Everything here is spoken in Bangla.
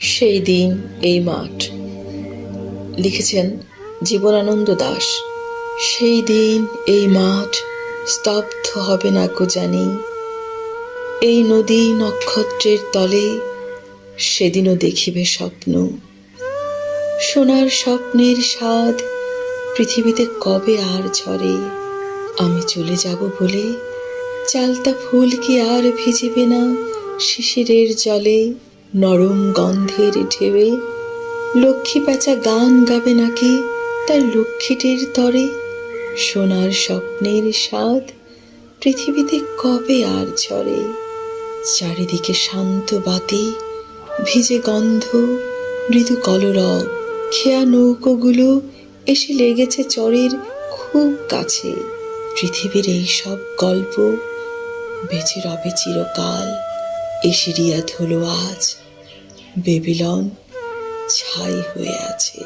সেই দিন এই মাঠ। লিখেছেন জীবনানন্দ দাশ। সেই দিন এই মাঠ স্তব্ধ হবে না কো জানি, এই নদী নক্ষত্রের তলে সেদিনও দেখিবে স্বপ্ন। সোনার স্বপ্নের স্বাদ পৃথিবীতে কবে আর ঝরে, আমি চলে যাব বলে চালতা ফুল কি আর ভিজিবে না শিশিরের জলে। নরম গন্ধের ঢেউয়ে লক্ষ্মী প্যাঁচা গান গাবে নাকি তার লক্ষ্মীটির তরে। সোনার স্বপ্নের স্বাদ পৃথিবীতে কবে আর ঝরে। চারিদিকে শান্ত বাতি, ভিজে গন্ধ, মৃদু কলরব। খেয়া নৌকোগুলো এসে লেগেছে চরের খুব কাছে। পৃথিবীর এই সব গল্প বেঁচে রবে চিরকাল। এশিরিয়া ধুলো আজ, বেবিলন ছাই হয়ে আছে।